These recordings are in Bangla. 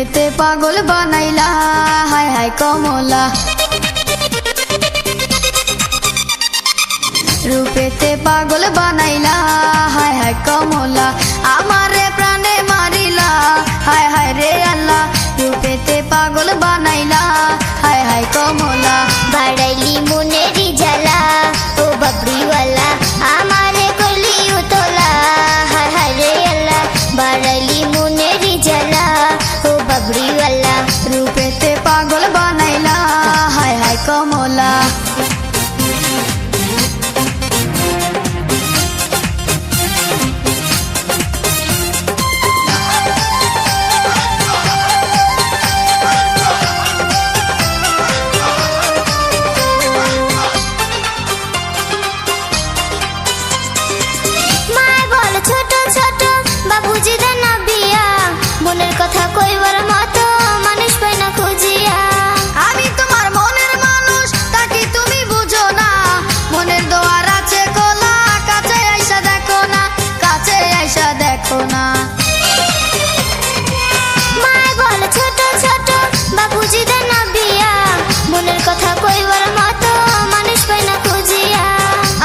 রূপেতে পাগল বানাইলা হায় হায় কমলা, রূপেতে পাগল বানাইলা হায় হায় কমলা, আমারে প্রাণে মারিলা হায় হায় রে আল্লাহ, রূপেতে পাগল বানাইলা হায় হায় কমলা। বাড়াইলি মনেরি জ্বালা ও বাবরিওয়ালা, আমারে করলি উতলা হায় হায় রে আল্লাহ, বাড়াইলি মনেরি জ্বালা ও বাবরিওয়ালা, রূপেতে পাগল বানাইলা হায় হায় কমলা। ছোট ছোট বাবুজি দেন বিয়া, মনের কথা কইবার মতো মানুষ পাই না খুঁজিয়া। আমি তোমার মনের মানুষ তাকে তুমি বুঝো না, মনের দোয়ার আছে খোলা, কাছে আইসা দেখো না, কাছে আইসা দেখো না। মায় বল ছোট ছোট বাবুজি দেন বিয়া, মনের কথা কইবার মতো মানুষ পাই না খুঁজিয়া।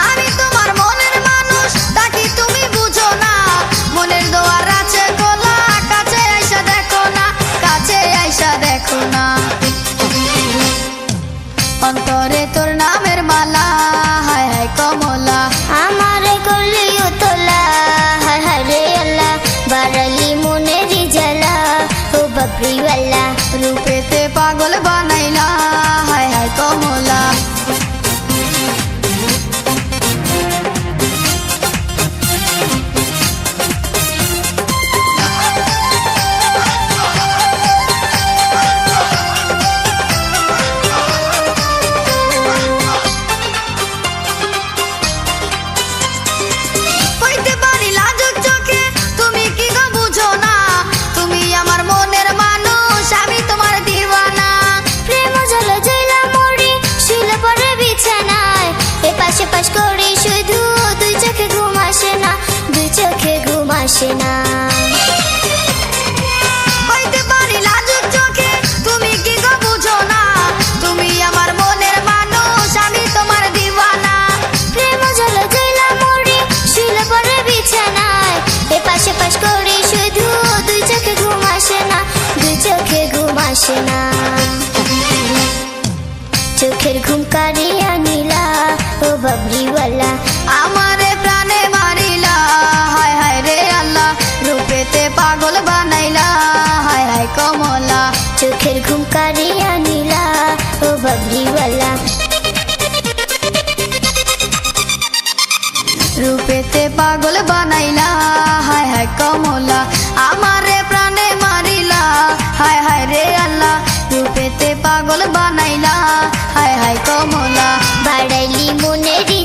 আমি তোমার মনের মানুষ তাকে তুমি বুঝো না, মনের দোয়ার আছে খোলা, কাছে আইসা দেখো না, কাছে আইসা দেখো না। অন্তরে তোর নামের মালা হায় হায় কমলা, আমারে করলি উতলা হায় হায় রে আল্লাহ, বাড়ালি মনেরি জ্বালা ও বাবরিওয়ালা, রূপেতে পাগল বানাইলা হায় হায় কমলা। কইতে পারি লাজুক চোখে তুমি কি গো বুঝো না, তুমি আমার মনের মানুষ আমি তোমার দিওয়ানা। প্রেম জল জইলা মরি শুইলে পরে বিছানায়, এ পাশে পাশ করি শুধু দুই চোখে ঘুম আসে না, দুই চোখে ঘুম আসে না। কইতে পারি লাজুক চোখে তুমি কি গো বুঝো না, তুমি আমার মনের মানুষ আমি তোমার দিওয়ানা। প্রেম জল জইলা মরি শুইলে পরে বিছানায়, এ পাশে পাশ করি শুধু দুই চোখে ঘুম আসে না, দুই চোখে ঘুম আসে না। চোখের ঘুম কারিয়া নিলা ও বাবরিওয়ালা, আমারে প্রাণে মারিলা হায় হায় রে আল্লাহ, রূপেতে পাগল বানাইলা হায় হায় কমলা। চোখের ঘুম কারিয়া নিলা ও বাবরিওয়ালা, রূপেতে পাগল বানাইলা হায় হায় কমলা, আমারে প্রাণে মারিলা হায় হায় রে আল্লাহ, রূপেতে পাগল বানাইলা হায় হায় কমলা। বাড়াইলি মনেরি